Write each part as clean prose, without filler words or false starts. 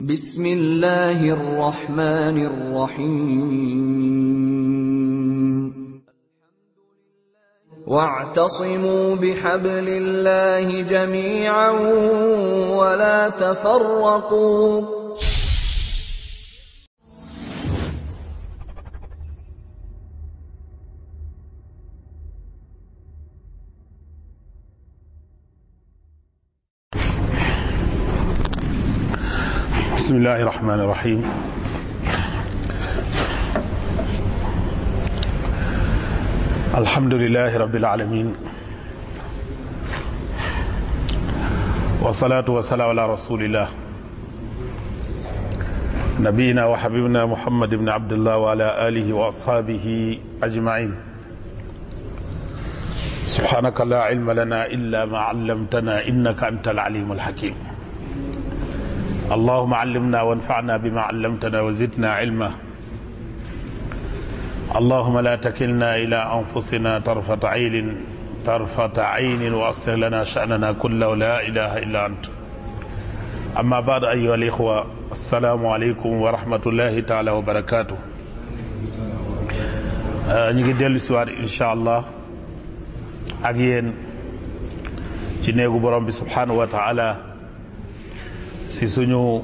بسم الله الرحمن الرحيم واعتصموا بحبل الله جميعا ولا تفرقوا بسم الله الرحمن الرحيم الحمد لله رب العالمين والصلاة والسلام على رسول الله نبينا وحبيبنا محمد بن عبد الله وعلى آله وأصحابه أجمعين سبحانك لا علم لنا إلا ما علمتنا إنك أنت العليم الحكيم اللهم علمنا وانفعنا بما علمتنا وزدنا علما اللهم لا تكلنا إلى أنفسنا طرفة عين وأصلح لنا شأننا كله لا إله إلا أنت أما بعد أيها الإخوة السلام عليكم ورحمة الله تعالى وبركاته نيجي ديلو سوار إن شاء الله ak yéen ci néegu borom bi subhanahu wa ta'ala si suñu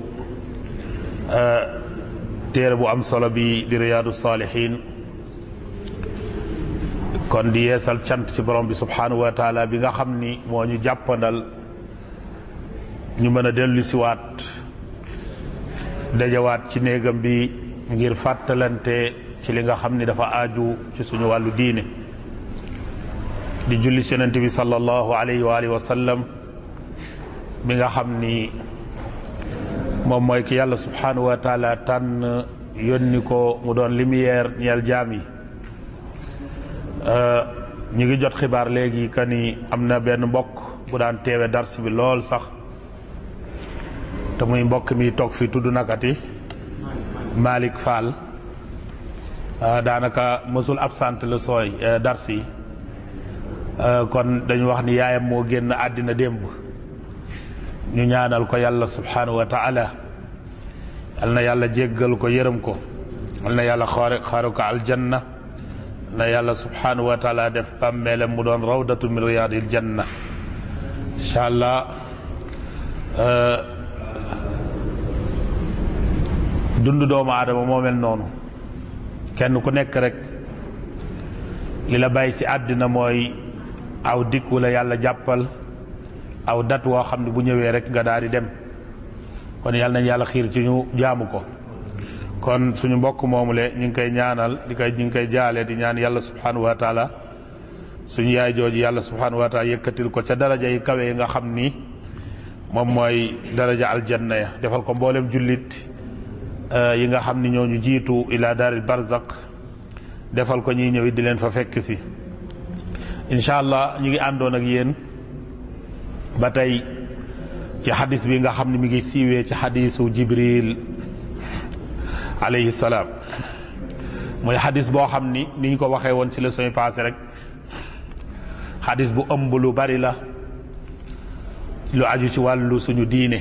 téere bu am solo bi di Riyadu Salihin kon di yeesal cant ci borom bi subhanahu wa taala bi nga xam ni moo ñu jàppandal ñu mën a dellu siwaat dajawaat ci néegam bi ngir fàttalante ci li nga xam ni dafa aaju ci suñu wàllu diine di julli ci Yonent bi sallallahu alayhi wa alihi wa sallam bi nga xam ni moom mooy ki yàlla subhanahu wa taala tànn yónni ko mu doon lumière ñeel jaam yi ñu ngi jot xibaar léegi que ni am na benn mbokk bu daan teewe dars bi lool sax te muy mbokk mi toog fi tudd nakati Malick Fall daanaka mësul absent le sooy dars yi kon dañu wax ni yaayam moo génn àddina démb ñu ñaanal ko yàlla subhanahu wa ta'ala yal na yàlla jéggal ko yërëm ko yal na yàlla xaaru ko aljanna na yàlla subhanahu wa ta'ala def bàmmeelam mu doon rawdatu min riyadil janna incha allah dundu doomu aadama moo mel noonu kenn ku nekk rek li la bàyyi si àddina mooy aw dikk wala yàlla jàppal aw dat woo xam ne bu ñëwee rek nga daal di dem kon yàlla nañ yàlla xiir ci ñu jaamu ko kon suñu mbokk moomule ñu ngi koy ñaanal ñu ngi koy jaale di ñaan yàlla subhanahu wa taala suñu yaay jooju yàlla subhanahu wa taala yëkkatil ko ca daraja yi kawe yi nga xam ni moom mooy daraja aljanna ya defal ko mboolem jullit yi nga xam ni ñoo ñu jiitu ila daaril barzaq defal ko ñuy ñëwit di leen fa fekk si incha allah ñu ngi àndoon ak yéen ba tey ci xadis bi nga xam ne mi ngi siiwee ci xadisu Jibril alayhi salaam mooy xadis boo xam ni ñu ko waxee woon ci leçon yi passé rek xadis bu ëmb lu bari la lu aju ci wàllu suñu diine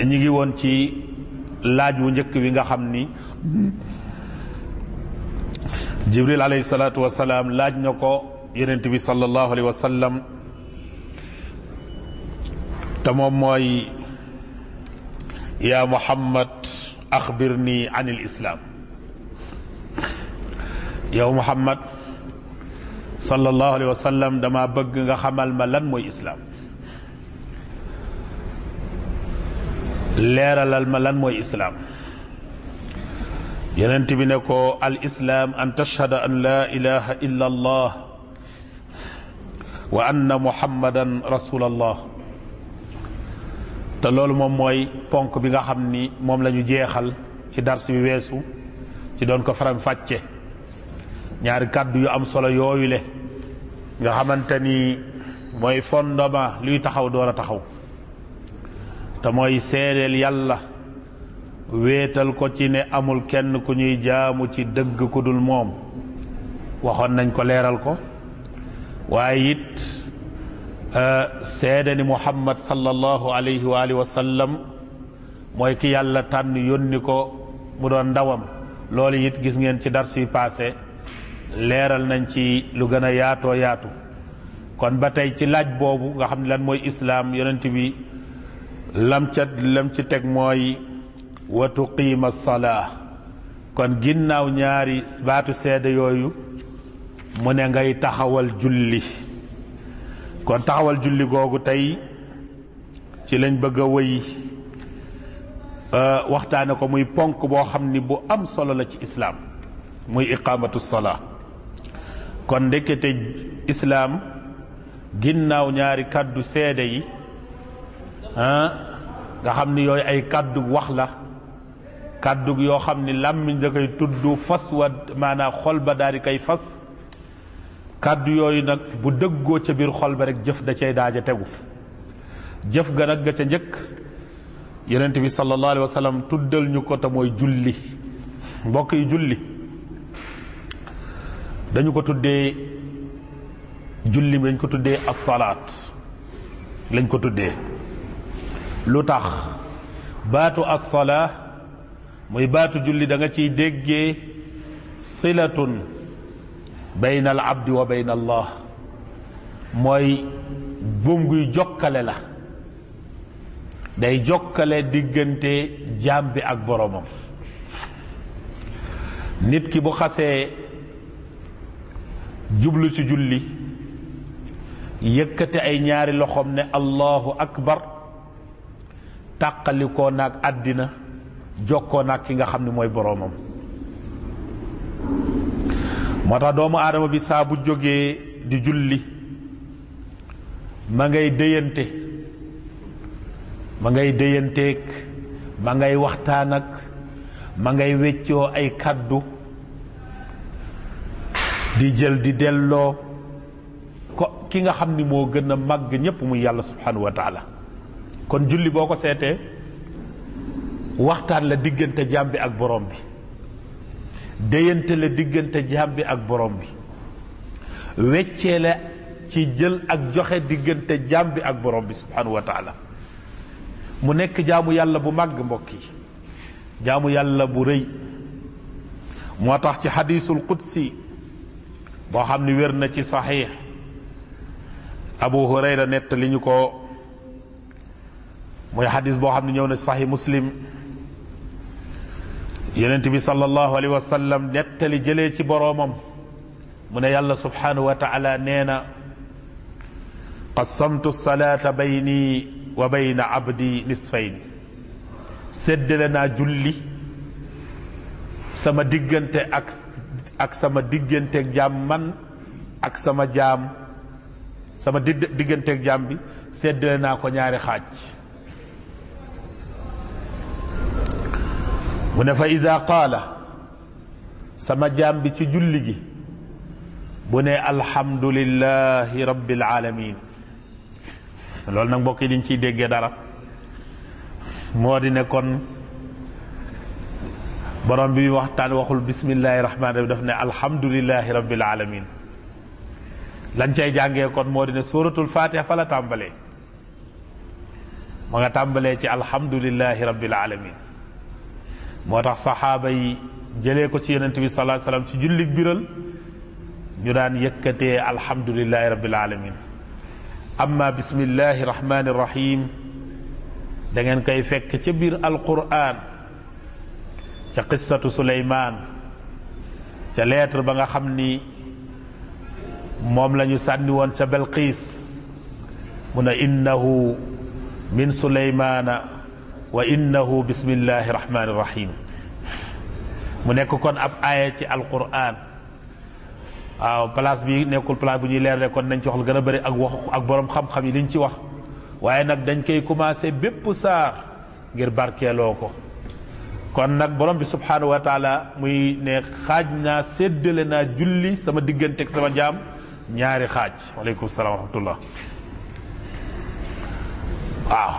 ñu ngi woon ci laaj wu njëkk wi nga xam ni Jibril alayhi salaatu wa salaam laaj na ko Yonent bi sallallahu alayhi wa sallam te moom mooy yaa Muhammad axbirni an il islam yow Muhammad sallallahu alayhi wa sallam dama bëgg nga xamal ma lan mooy islam leeralal ma lan mooy islam Yonent bi ne ko al islam an tashhada an la ilaha illa allah wa anna muhammadan rasulallah te loolu moom mooy ponk bi nga xam ni moom la ñu jeexal ci dars bi weesu ci doon ko faram fàcce ñaari kàddu yu am solo yooyu le nga xamante ni mooy fondement luy taxaw door a taxaw te mooy seedeel yàlla wéetal ko ci ne amul kenn ku ñuy jaamu ci dëgg ku dul moom waxoon nañ ko leeral ko waaye it seede ni muhammad sallallahu alayhi wa alihi wa sallam mooy ki yàlla tànn yónni ko mu doon ndawam. loolu it gis ngeen ci dars yi passé leeral nañ ci lu gën a yaatoo yaatu. kon ba tey ci laaj boobu nga xam ne lan mooy islaam yonent bi lam ci teg mooy wa tuqiima salaa. kon ginnaaw ñaari baatu seede yooyu mu ne ngay taxawal julli. kon taxawal julli googu tey ci lañ bëgg a wëy waxtaane ko muy ponk boo xam ni bu am solo la ci islaam muy iqaamatu salaa. kon ndekete islaam ginnaaw ñaari kàddu seede yi nga xam ni yooyu ay kàddu wax la, kàddu yoo xam ni làmmiñ da koy tudd fas wa maanaam xol ba daal di koy fas. kàddu yooyu nag bu dëggoo ca biir xol ba rek jëf da cay daaja tegu. jëf ga nag ga ca njëkk yonent bi sallallahu alayhi wa sallam tuddal ñu ko te mooy julli. mbokk yi julli dañu ko tuddee julli dañ ko tuddee as-salaat lañ ko tuddee. lu tax baatu as-salaa muy baatu julli da nga ciy déggee silatun bayna al abdi wa bayna allah, mooy buum guy jokkale la, day jokkale diggante jaam bi ak boroomam. nit ki bu xasee jublu ci julli yëkkate ay ñaari loxoom ne allahu akbar, tàqalikoo naag àddina jokkoo naag ki nga xam ne mooy boroomam. moo tax doomu aadama bi saa bu jógee di julli ma ngay déyante, ma ngay déyanteeg, ma ngay waxtaan ak, ma ngay weccoo ay kàddu di jël di delloo ko ki nga xam ni moo gën a màgg ñépp muy yàlla subhanahu wa taala. kon julli boo ko seetee waxtaan la diggante jaam bi ak borom bi, déyante la diggante jaam bi ak borom bi, weccee la ci jël ak joxe diggante jaam bi ak borom bi subhanahu wa taala. mu nekk jaamu yàlla bu màgg mbokk yi, jaamu yàlla bu rëy. moo tax ci xadiisul qudsi boo xam ni wér na ci saxiix Abu Hurayra nettali ñu ko, mooy xadis boo xam ne ñëw na saxiix Muslim. yonent bi sallallahu alayhi wa sallam nettali jëlee ci boroomam mu ne yàlla subhanahu wa taala nee na qasamtu salaata bayni wa bayna abdi nisfayni, séddale naa julli sama diggante ak sama digganteeg jaam man ak sama jaam, sama digganteeg jaam bi séddale naa ko ñaari xaaj. mu ne fa ida qaala, sama jaam bi ci julli gi bu ne alhamdulillahi rabbil alamin. loolu nag mbokk yi liñ ciy déggee dara moo di ne kon borom bi waxtaan waxul bismillahi rahmaani rahim, daf ne alhamdulillahi rabbil alamin. lañ cay jàngee kon moo di ne suratul fatiha fa la tàmbalee, ma nga tàmbalee ci alhamdulillahi rabbil alamin. moo tax saxaaba yi jëlee ko ci yonent bi sallallahu alayhi wasallam ci jullig biral ñu daan yëkkatee alhamdulillahi rabbil alamin. amma bismillahi rahmani rahim da ngeen koy fekk ca biir alquran ca qissatu Suleymaan, ca lettre ba nga xam ni moom la ñu sànni woon ca Belqiis. mu ne innahu min Suleymaana wa innahu bismillahi rahmani rahim. mu nekk kon ab aaya ci alquran. waaw place bi nekkul place bu ñuy leerle kon nañ ci wax lu gën a bëri ak wax ak borom xam-xam yi liñ ci wax, waaye nag dañ koy commencé bépp saar ngir barkeeloo ko. kon nag borom bi subhanahu wa taala muy ne xaaj naa séddale naa julli sama diggante ak sama jaam ñaari xaaj. waaleykum salaam wa rahmatullah. waaw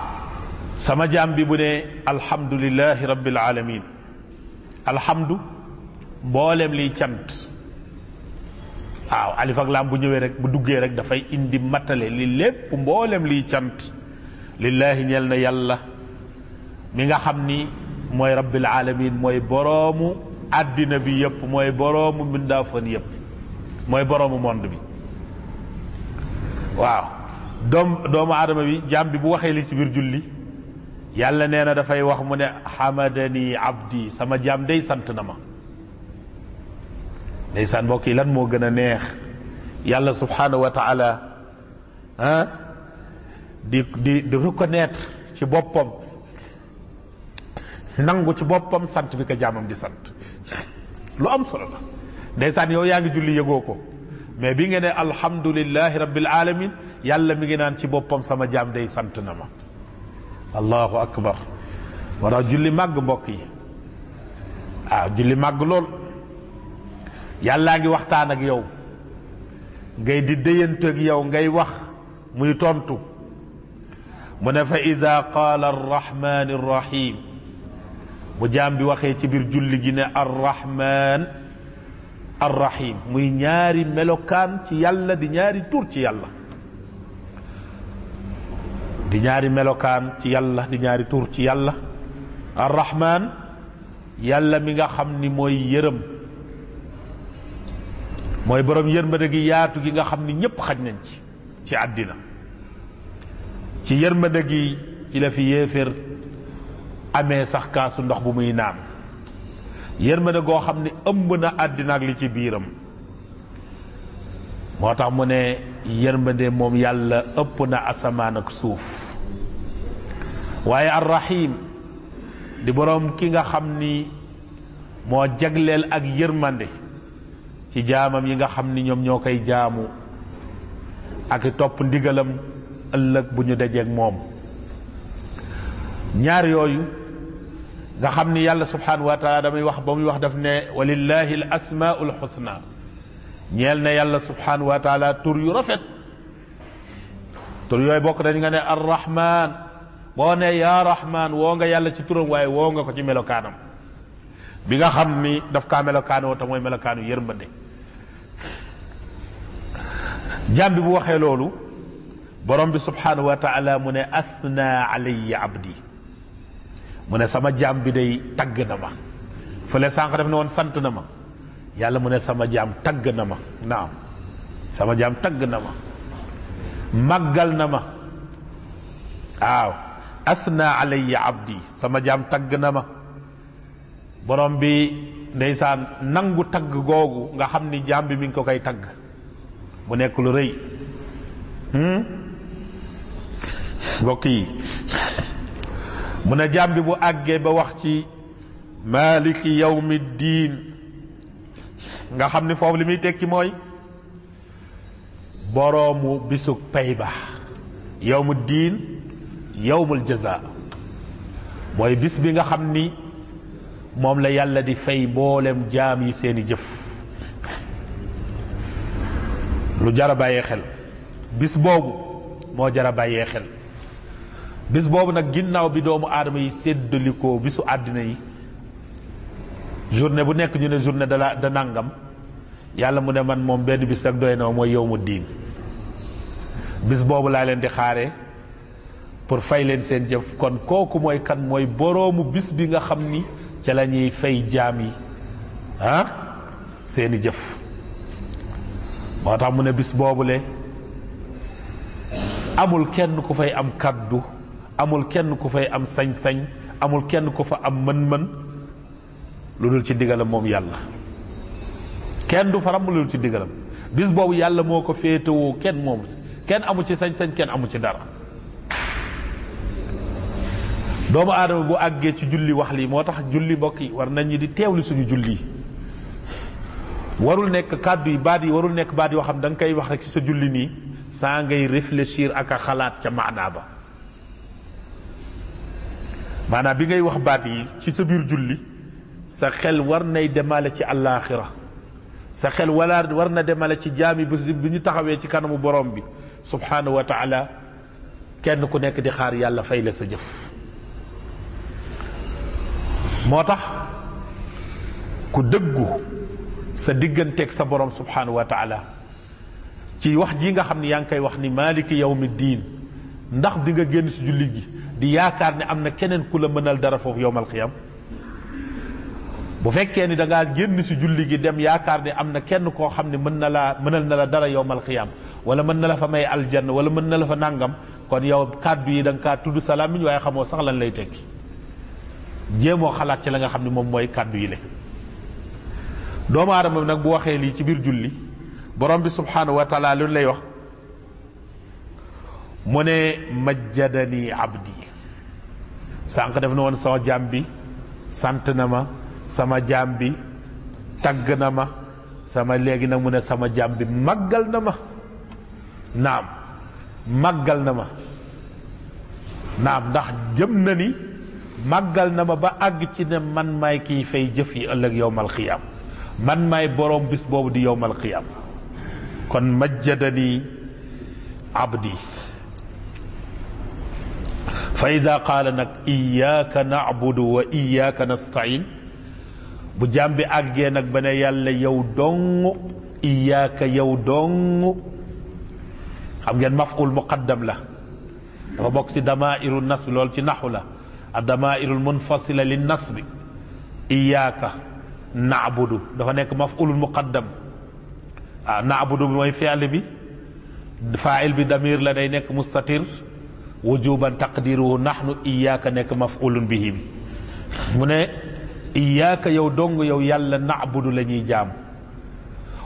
sama jaam bi bu ne alhamdulillahi rabbil alamin, alhamdu mboolem liy cant waaw alif ak laam bu ñëwee rek bu duggee rek dafay indi matale li lépp mboolem liy cant lillahi ñeel na yàlla mi nga xam ni mooy rabbil alamin mooy boroomu àddina bi yëpp mooy boroomu mbindaafan yëpp mooy boroomu monde bi waaw doomu aadama bi jaam bi bu waxee li ci biir julli yàlla nee na dafay wax mu ne hamadani abdi sama jaam day sant na ma ndeysaan mbokk yi lan moo gën a neex yàlla subhanahu wa taala di reconnaître ci boppam nangu ci boppam sant bi ko jaamam di sant lu am solo la ndeysaan yow yaa ngi julli yëgoo ko mais bi nga ne alhamdulillahi rabbil alamin yàlla mi ngi naan ci boppam sama jaam day sant na ma allahu akbar wara julli màgg mbokk yi waaw julli màgg lool yàllaa ngi waxtaan ak yow ngay di déyante ak yow ngay wax muy tontu mu ne fa ida qaala arrahmani arrahim bu jaam bi waxee ci biir julli gi ne arrahman arrahim muy ñaari melokaan ci yàlla di ñaari tur ci yàlla di ñaari melokaan ci yàlla di ñaari tur ci yàlla arrahman yàlla mi nga xam ni mooy yërëm mooy borom yërmande gi yaatu gi nga xam ni ñépp xaj nañ ci àddina ci yërmande gi ci la fi yéeféer amee sax kaasu ndox bu muy naan yërmande goo xam ni ëmb na àddina ak li ci biiram moo tax mu ne yërmande moom yàlla ëpp na asamaan ak suuf waaye arrahim di boroom ki nga xam ni moo jagleel ak yërmande ci jaamam yi nga xam ni ñoom ñoo koy jaamu ak topp ndigalam ëllëg bu ñu dajeeg moom ñaar yooyu nga xam ni yàlla subhanahu wa taala damay wax ba muy wax daf ne walillahi al asmaul husna ñeel na yàlla subhanahu wa taala tur yu rafet tur yooyu bokk dañ nga ne arrahman boo ne yaa rahman woo nga yàlla ci turam waaye woo nga ko ci melokaanam bi nga xam ni daf kaa melokaanoo te mooy melokaanu yërmande jaam bi bu waxee loolu borom bi subhanahu wa taala mu ne asna alayya abdi mu ne sama jaam bi day tagg na ma fële sànq def ne woon sant na ma yàlla mu ne sama jaam tagg na ma naam sama jaam tagg na ma màggal na ma waaw asna alayya abdi sama jaam tagg na ma borom bi ndeysaan nangu tagg googu nga xam ni jaam bi mi ngi ko koy tagg mu nekk lu rëy mbokk yi mu ne jaam bi bu àggee ba wax ci maliki yawmi diin nga xam ni foofu li muy tekki mooy boroomu bisug pay ba yawmu diin yawmul jaza mooy bis bi nga xam ni moom la yàlla di fay mboolem jaam yi seeni jëf lu jara bàyyee xel bis boobu moo jara bàyyee xel bis boobu nag ginnaaw bi doomu aadama yi séddalikoo bisu àddina yi journée bu nekk ñu ne journée da nangam yàlla mu ne man moom benn bis rek doy na mooy yawmu diin bis boobu laa leen di xaare pour fay leen seen jëf kon kooku mooy kan mooy boroomu bis bi nga xam ni ca la ñuy fay jaam yi seeni jëf moo tax mu ne bis boobule amul kenn ku fay am kaddu amul kenn ku fay am sañ-sañ amul kenn ku fa am mën-mën lu dul ci digalam moom yàlla kenn du fa ram lu dul ci digalam bis boobu yàlla moo ko féetewoo kenn moomu kenn amu ci sañ-sañ kenn amu ci dara doomu aadama bu àggee ci julli wax lii moo tax julli mbokk yi war nañu di teewli suñu julli warul nekk kàddu yi baat yi warul nekk baat yoo xam da nga koy wax rek ci sa julli nii saa ngay réfléchir ak a xalaat ca maanaa ba maanaam bi ngay wax baat yi ci sa biir julli sa xel war nay demale ci àllaaxira sa xel war na demale ci jaami bi ñu taxawee ci kanamu borom bi subhanahu wa taala kenn ku nekk di xaar yàlla fay la sa jëf moo tax ku dëggu sa digganteeg sa borom subhanahu wa taala ci wax ji nga xam ne yaa ngi koy wax ni maliki yawmi diin ndax di nga génn si julli gi di yaakaar ne am na keneen ku la mënal dara foofu yowmal xiyam bu fekkee ni da ngaa génn si julli gi dem yaakaar ne am na kenn koo xam ne mënal na la dara yowmal xiyam wala mën na la fa may aljanna wala mën na la fa nàngam kon yow kàddu yi da nga kaa tudd salaamiñ waaye xamoo sax lan lay tekki jéemoo xalaat ci la nga xam ne moom mooy kàddu yi le doomu aadama nag bu waxee lii ci biir julli borom bi subhanahu wa taala lu lay wax mu ne majjadani abdi sànq def na woon sama jaam bi sant na ma sama jaam bi tagg na ma sama léegi nag mu ne sama jaam bi màggal na ma naam màggal na ma naam ndax jëm na ni màggal na ma ba àgg ci ne man maay kiy fay jëf yi ëllëg yowmal xiyaam man maay boroom bis boobu di yowmal xiyaam kon majjadani abdi fa ida qaala nag iyaaka na'budu wa iyaaka nastain bu jaam bi àggee nag ba ne yàlla yow dong iyaaka yow dong xam ngeen maf'ul muqaddam la dafa bokk si damairu nasbi loolu ci naxu la a damairu munfasila li nasbi iyaaka na'budu dafa nekk maf'ul muqaddam na'budu bi mooy fi'l bi fa'il bi damir la day nekk mustatir wujuban taqdiruhu nahnu iyaaka nekk maf'ulun bihi bi mu ne iyaaka yow dong yow yàlla na'budu la ñuy jaam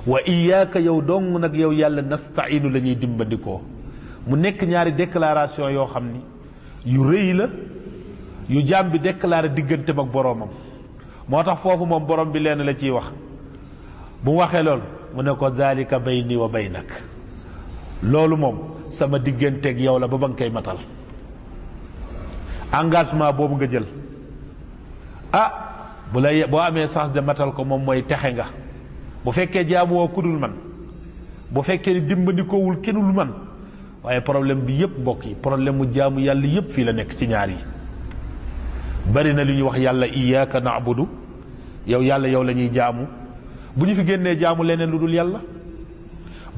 wa iyaaka yow dong nag yow yàlla nasta'inu la ñuy dimbandikoo mu nekk ñaari déclaration yoo xam ni yu rëy la yu jaam bi déclaré digganteem ak boroomam moo tax foofu moom borom bi leen la ciy wax bu mu waxee loolu mu ne ko zalika bayni wa baynak loolu moom sama digganteeg yow la ba ba nga koy matal engagement boobu nga jël boo amee chance de matal ko moom mooy texe nga bu fekkee jaamuwoo kudul man bu fekkee ni dimbandikoowul kenul man waaye problème bi yëpp mbokk yi problème mu jaamu yàlla yëpp fii la nekk ci ñaar yi bari na lu ñuy wax yàlla iyyaka na'budu yow yàlla yow la ñuy jaamu bu ñu fi génnee jaamu leneen lu dul yàlla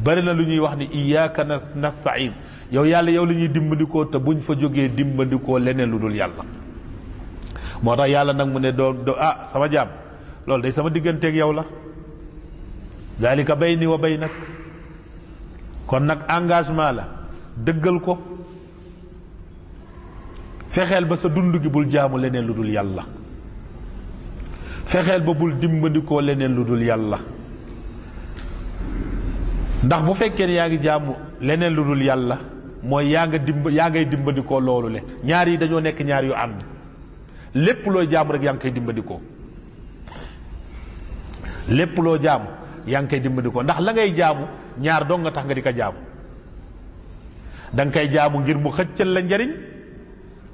bari na lu ñuy wax ni iyyaka nasta'in yow yàlla yow la ñuy dimbandikoo te buñ fa jógee dimbandikoo leneen lu dul yàlla moo tax yàlla nag mu ne doo sama jaam loolu day sama digganteeg yow la dalika bayni wa baynak kon nag engagement la dëggal ko fexeel ba sa dund gi bul jaamu leneen lu dul yàlla fexeel ba bul dimbandikoo leneen lu dul yàlla ndax bu fekkee ne yaa ngi jaamu leneen lu dul yàlla mooy yaa ngay dimbandikoo loolu le ñaar yi dañoo nekk ñaar yu ànd lépp loo jaamu rek yaa ngi koy dimbandikoo lépp loo jaamu yaa ngi koy dimbandikoo ndax la ngay jaamu ñaar dong nga tax nga di ko jaamu da nga koy jaamu ngir mu xëccal la njariñ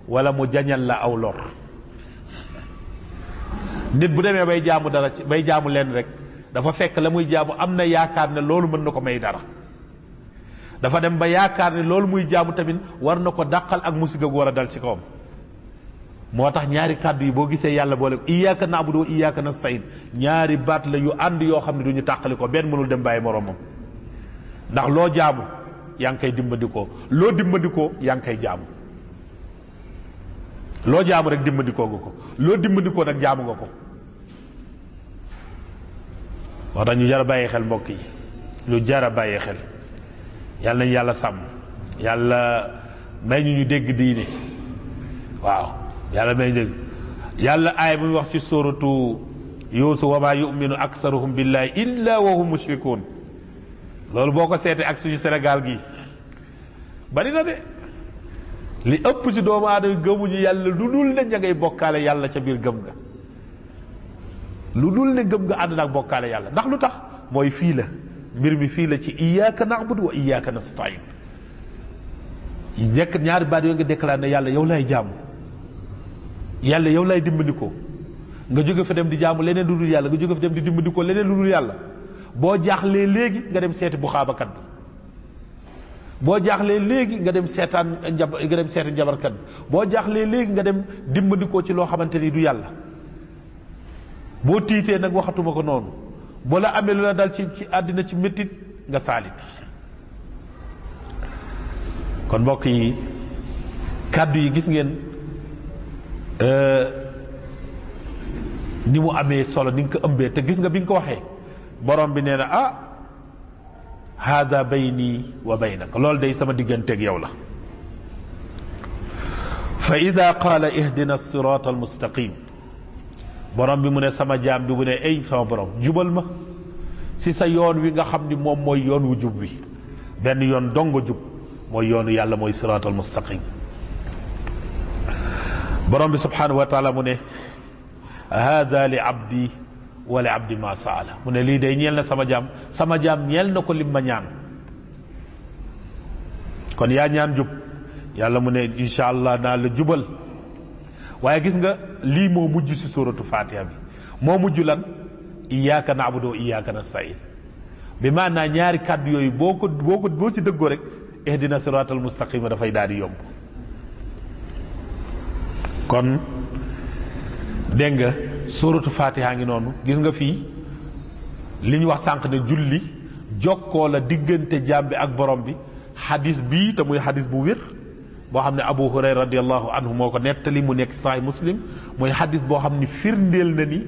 wala mu jañal la aw lor nit bu demee bay jaamu dara bay jaamu leen rek dafa fekk la muy jaamu am na yaakaar ne loolu mën na ko may dara dafa dem ba yaakaar ne loolu muy jaamu tamit war na ko dàqal ak musiga gu war a dal ci kawam moo tax ñaari kàddu yi boo gisee yàlla boole iyyaka na'budu wa iyyaka nasta'in ñaari baat la yu ànd yoo xam ne du ñu tàqali ko benn mënul dem bàyyi moroomam ndax loo jaamu yaa ngi koy dimbandikoo loo dimbandikoo yaa ngi koy jaamu loo jaamu rek dimbandikoo nga ko loo dimbandikoo nag jaamu nga ko moo tax ñu jar a bàyyi xel mbokk yi lu jar a bàyyi xel yàlla nañu yàlla sàmm yàlla may ñu dégg diine waaw yàlla may dégg yàlla aay muy wax ci suratu Yuusuf wa maa yuminu aksaruhum billahi illa wa hum mushrikuun loolu boo ko seetee ak suñu Sénégal gi bari na de li ëpp ci doomu aadama gëmuñu yàlla lu dul ne ña ngay bokkaale yàlla ca biir gëm nga lu dul ne gëm nga ànd naag bokkaale yàlla ndax lu tax mooy fii la mbir mi fii la ci iyyaka na'budu wa iyyaka nasta'in ci nekk ñaari baat yooyu nga déclaré ne yàlla yow lay jaamu yàlla yow lay dimbandikoo nga jóge fa dem di jaamu leneen lu dul yàlla nga jóge fa dem di dimbandikoo leneen lu dul yàlla boo jaaxlee léegi nga dem seeti bu xaabakat bi boo jaaxlee léegi nga dem seeti njabarkat bi boo jaaxlee léegi nga dem dimbandikoo ci loo xamante ni du yàlla boo tiitee nag waxatuma ko noonu boo la amee lu la dal ci àddina ci méttit nga saalit kon mbokk yi kàddu yi gis ngeen ni mu amee solo ni nga ko ëmbee te gis nga bi nga ko waxee borom bi nee na ah haada bayni wa baynaka loolu day sama digganteeg yow la fa ida qaala ihdina sirata almustaqim borom bi mu ne sama jaam bi mu ne ay sama borom jubal ma si sa yoon wi nga xam ni moom mooy yoon wu jub wi benn yoon dongo jub mooy yoonu yàlla mooy sirata almustaqim borom bi subhanahu wa taala mu ne hada li abdi wa li abdi ma saala mu ne lii day ñeel na sama jaam ñeel na ko lim ma ñaan kon yaa ñaan jub yàlla mu ne incha allah naa la jubal waaye gis nga lii moo mujj si suratu fatiha bi moo mujj lan iyyaka na'budu wa iyyaka nasta'in bi maanaa ñaari kàddu yooyu boo ci dëggoo rek ihdina siratal mustaqima dafay daal di yomb kon dégg nga suratu fatiha ngi noonu gis nga fii li ñu wax sànq ne julli jokkoo la diggante jaam bi ak borom bi xadis bii te muy xadis bu wér boo xam ne Abu Hurayra radiallahu anhu moo ko nettali mu nekk Sahih Muslim muy xadis boo xam ni firndeel na ni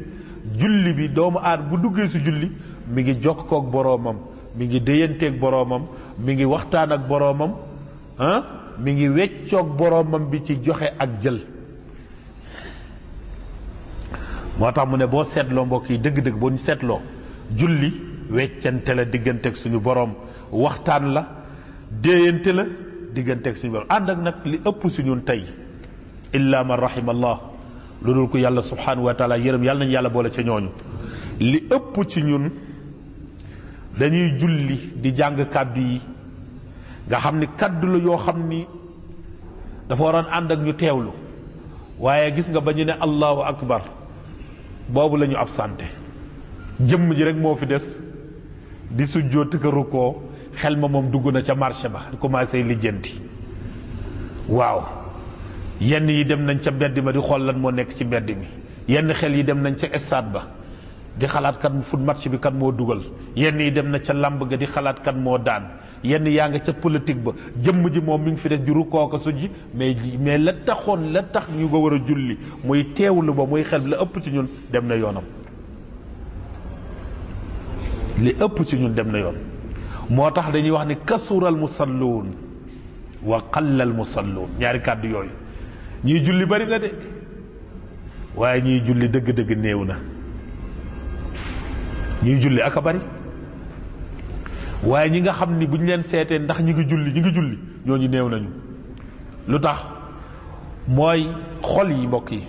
julli bi doomu aadama bu duggee si julli mi ngi jokkoog boroomam mi ngi déyanteeg boroomam mi ngi waxtaan ak boroomam mi ngi weccoog boroomam bi ci joxe ak jël moo tax mu ne boo seetloo mbokk yi dëgg-dëgg boo ñu seetloo julli weccante la digganteeg suñu boroom waxtaan la déeyante la digganteeg suñu boroom ànd ak nag li ëpp si ñun tey illa man rahimallah lu dul ko yàlla subhanahu wa taala yërëm yàlla nañu yàlla boole ca ñooñu li ëpp ci ñun dañuy julli di jàng kàddu yi nga xam ni kàddu la yoo xam ni dafa waroon ànd ak ñu teewlu waaye gis nga ba ñu ne allahu akbar boobu la ñu absenté jëmm ji rek moo fi des di sujjóot ka rukkoo xel ma moom dugg na ca marché ba commencé lijjanti waaw yenn yi dem nañ ca mbedd ma di xool lan moo nekk ci mbedd mi yenn xel yi dem nañ ca stade ba di xalaat kan foot match bi kan moo dugal yenn yi dem na ca lamb ga di xalaat kan moo daan yenn yaa nga ca politique ba jëmm ji moom mi ngi fi des di rukkoo ko sujji mais la tax ñu ko war a julli muy teewlu ba muy xel bi la ëpp ci ñun dem na yoonam li ëpp ci ñun dem na yoon moo tax dañuy wax ni kasural musalluun wa qallal musalluun ñaari kàddu yooyu ñiy julli bari na de waaye ñiy julli dëgg-dëgg néew na ñuy julli aka bari waaye ñi nga xam ni bu ñu leen seetee ndax ñi ngi julli ñooñu néew nañu lu tax mooy xol yi mbokk yi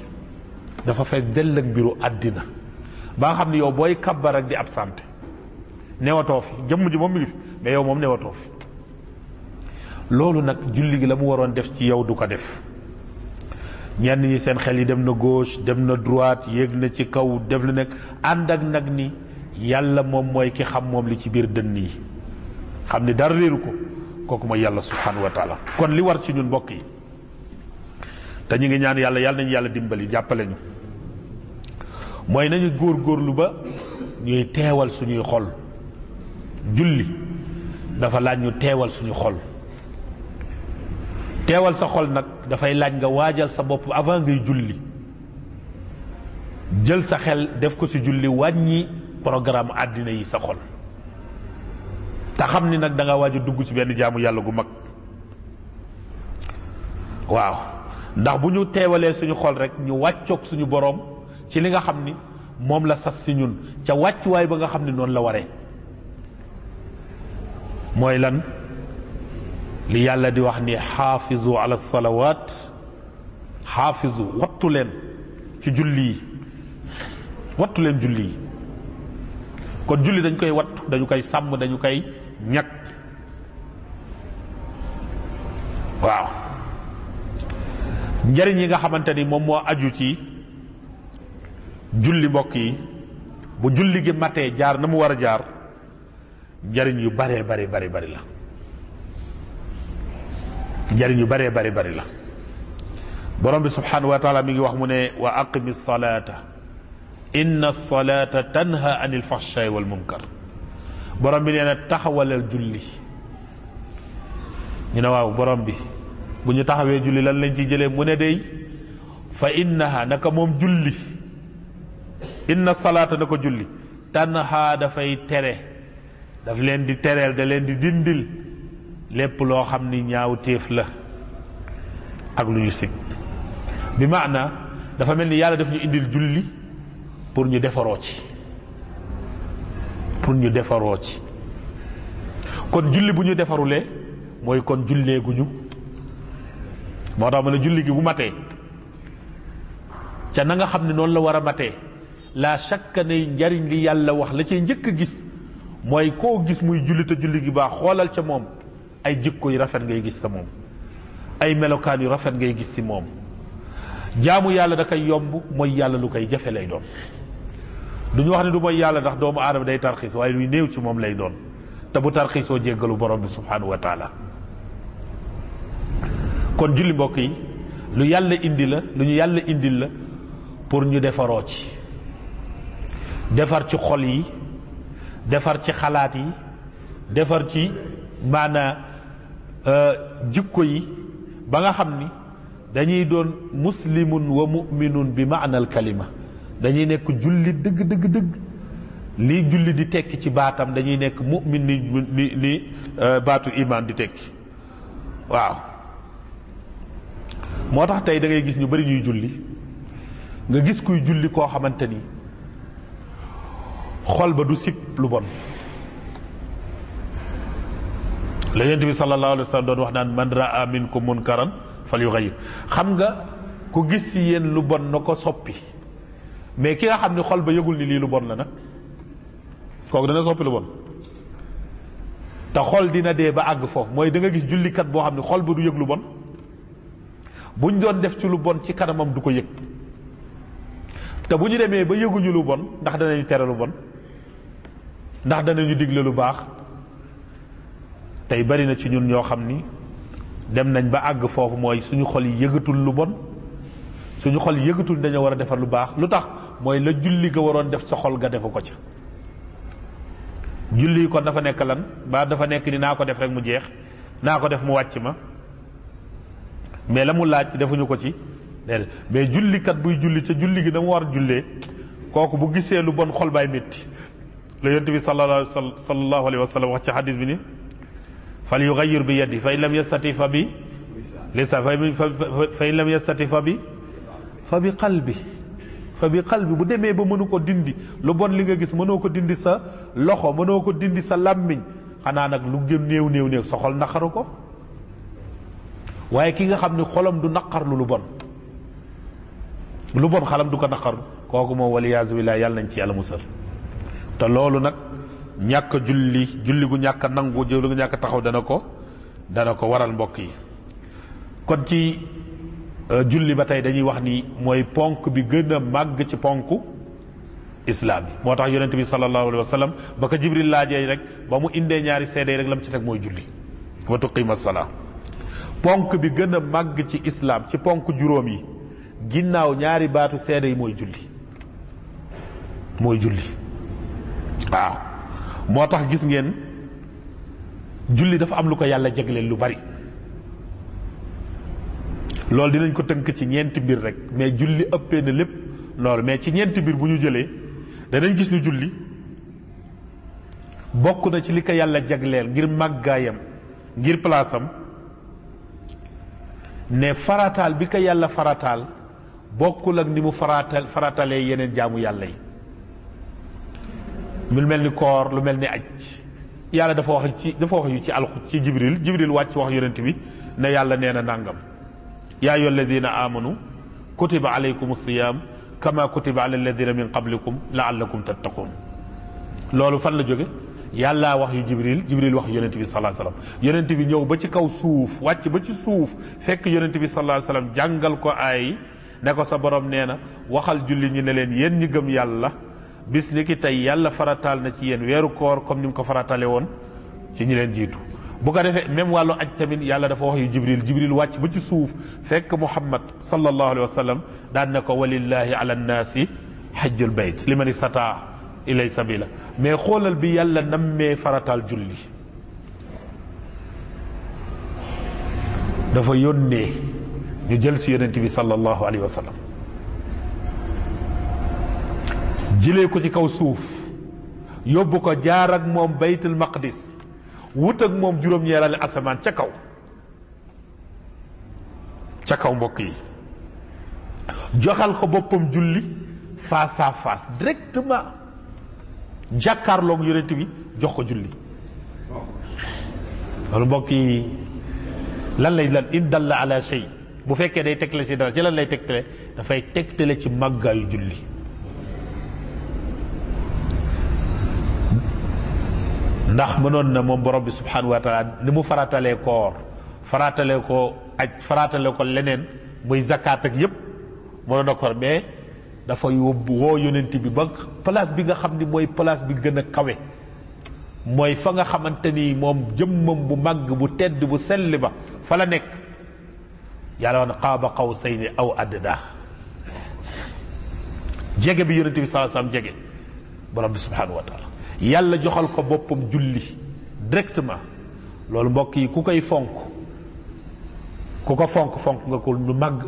dafa fees dell ak mbiru àddina ba nga xam ni yow booy kabbar ak di absente newatoo fi jëmm ji moom mi ngi fi mais yow moom newatoo fi loolu nag julli gi la mu waroon def ci yow du ko def ñenn ñi seen xel yi dem na gauche dem na droite yéeg na ci kaw def lu nekk ànd ak nag ni yàlla moom mooy ki xam moom li ci biir dënn yi xam ni dara réeru ko kooku mooy yàlla subhanahu wa taala kon li war ci ñun mbokk yi te ñu ngi ñaan yàlla nañu yàlla dimbali jàppale ñu mooy nañu góorgóorlu ba ñuy teewal suñuy xol julli dafa laaj ñu teewal suñu xol teewal sa xol nag dafay laaj nga waajal sa bopp avant ngay julli jël sa xel def ko ci julli wàññi programme àddina yi sa xol te xam ni nag da nga waaj a dugg ci benn jaamu yàlla gu mag waaw ndax bu ñu teewalee suñu xol rek ñu wàccoog suñu boroom ci li nga xam ni moom la sas ci ñun ca wàccuwaay ba nga xam ni noonu la waree mooy lan li yàlla di wax ni xaafizu ala salawaat xaafizu wattu leen ci julli yi wattu leen julli yi kon julli dañ koy wattu dañu koy sàmm dañu koy ñag waaw njëriñ yi nga xamante ni moom moo aju ci julli mbokk yi bu julli gi matee jaar na mu war a jaar njëriñ yu baree bari la njëriñ yu baree bari la borom bi subhanahu wa taala mi ngi wax mu ne wa aqimi salata inna salata tanha anil fahsha'i wal munkar borom bi nee na taxawalal julli ñu ne waaw borom bi bu ñu taxawee julli lan lañ ciy jëlee mu ne day fa innaha naka moom julli inna salaata na ko julli tanha dafay tere daf leen di tereel da leen di dindil lépp loo xam ni ñaaw téef la ak lu ñu sib bi maana dafa mel ni yàlla daf ñu indil julli pour ñu defaroo ci kon julli bu ñu defarulee mooy kon julleeguñu moo tax ma ne julli gi bu matee ca na nga xam ne noonu la war a matee la shakka ne njariñ li yàlla wax la cay njëkk a gis mooy koo gis muy julli te julli gi baax xoolal ca moom ay jikko yu rafet ngay gis sa moom ay melokaan yu rafet ngay gis si moom jaamu yàlla da koy yomb mooy yàlla lu koy jafe lay doon duñu wax ne du mooy yàlla ndax doomu aadama day tarxiis waaye luy néew ci moom lay doon te bu tarxiisoo jéggalu borom bi subhanahu wa taala kon julli mbokk yi lu yàlla indi la lu ñu yàlla indil la pour ñu defaroo ci defar ci xol yi defar ci xalaat yi defar ci maanaa jikko yi ba nga xam ni dañuy doon muslimun wa mu'minun bi maanal kalima dañuy nekk julli dëgg dëgg dëgg lii julli di tekki ci baatam dañuy nekk mu'min ni baatu iman di tekki waaw moo tax tey da ngay gis ñu bari ñuy julli nga gis kuy julli koo xamante ni xol ba du sib lu bon la Yonent bi sallallahu alayhi wa sallam doon wax naan man raa minkum munkaran falyughayyir xam nga ku gis ci yéen lu bon na ko soppi mais ki nga xam ni xol ba yëgul ni lii lu bon la nag kooku dana soppi lu bon te xol dina dee ba àgg foofu mooy da nga gis jullikat boo xam ne xol ba du yëg lu bon buñ doon def ci lu bon ci kanamam du ko yëg te bu ñu demee ba yëguñu lu bon ndax danañu tere lu bon ndax danañu digle lu baax tey bari na ci ñun ñoo xam ni dem nañ ba àgg foofu mooy suñu xol yi yëgatul lu bon suñu xol yi yëgatul dañoo war a defar lu baax lu tax mooy la julli ga waroon def sa xol ga defu ko ca julli kon dafa nekk lan ba dafa nekk ni naa ko def rek mu jeex naa ko def mu wàcc ma mais la mu laaj defuñu ko ci déedéet mais jullikat buy julli ca julli gi dama war a jullee kooku bu gisee lu bon xol baay métti la yonent bi sallallahu alayhi wa sallam wax ci xadis bi ni fal yughayyir bi yadi fa in lam yastati fa bi lisan fa in lam yastati fa bi qalbi bu demee ba mënu ko dindi lu bon li nga gis mënoo ko dindi sa loxo mënoo ko dindi sa làmmiñ xanaa nag lu gën néew sa xol naqaru ko waaye ki nga xam ni xolam du naqarlu lu bon xalam du ko naqarlu kooku moom waliyaasu billaah yàlla nañ ci yàlla musal te loolu nag ñàkk julli gu ñàkk nangu julli gu ñàkk taxaw dana ko waral mbokk yi kon ci julli ba tey dañuy wax ni mooy ponk bi gën a màgg ci ponk islaam yi moo tax yonent bi sallallahu alayhi wa sallam ba ko jibril laajee rek ba mu indee ñaari seede yi rek lam ci teg mooy julli wa tuqima salaa ponk bi gën a màgg ci islaam ci ponk juróom yi ginnaaw ñaari baatu seede yi mooy julli waaw moo tax gis ngeen julli dafa am lu ko yàlla jagleel lu bari loolu dinañ ko tënk ci ñeenti mbir rek mais julli ëppee na lépp loolu mais ci ñeenti mbir bu ñu jëlee danañ gis ni julli bokk na ci li ko yàlla jagleel ngir màggaayam ngir palaasam ne farataal bi ko yàlla farataal bokkul ak ni mu faratalee yeneen jaamu yàlla yi lu mel ni koor lu mel ni aj yàlla dafa wax yu ci ci jibril wàcc wax yonent bi ne yàlla nee na nàngam yaa ayyuha alladina amanu kutiba alaykum siyam kama kutiba ala alladina min qablikum laallakum tattaqun loolu fan la jóge yàlla wax yu jibril wax yonent bi sallallahu alayhi wasallam yonent bi ñëw ba ci kaw suuf wàcc ba ci suuf fekk yonent bi sallallahu alayhi wasallam jàngal ko ay ne ko sa borom nee na waxal julli ñi ne leen yéen ñi gëm yàlla bis ni ki tey yàlla farataal na ci yéen weeru koor comme ni mu ko faratale woon ci ñi leen jiitu bu ko defee même wàllu aj tamit yàlla dafa wax yu jibril wàcc ba ci suuf fekk muhammad sallallahu alayhi wasallam daan ne ko walillahi ala nnaasi hajjul bayt liman istataa ilay sabila mais xoolal bi yàlla nammee farataal julli dafa yónnee ñu jël si yonent bi sallallahu alayhi wa sallam jëlee ko ci kaw suuf yóbbu ko jaar ak moom baytul maqdis wut ak moom juróom-ñeerali asamaan ca kaw mbokk yi joxal ko boppam julli face à face directement jàkkaarloog yonent bi jox ko julli loolu mbokk yi lan in dalla ala shay bu fekkee day tegtale ci dara ci lan lay tegtale dafay tegtale ci màggaayu julli ndax mënoon na moom borom bi subhanahu wa taala ni mu faratalee koor faratalee ko aj faratalee ko leneen muy zakat ak yépp mënoon na ko mais dafa yóbbu woo yonent bi ba place bi nga xam ni mooy place bi gën a kawe mooy fa nga xamante ni moom jëmmam bu màgg bu tedd bu sell ba fa la nekk yàlla wax na qaaba qawsayni aw adnaa jege bi yonent bi sallallahu alayhi wasallam jege borom bi subhanahu wa taala yàlla joxal ko boppam julli directement loolu mbokk yi ku koy fonk nga ko lu màgg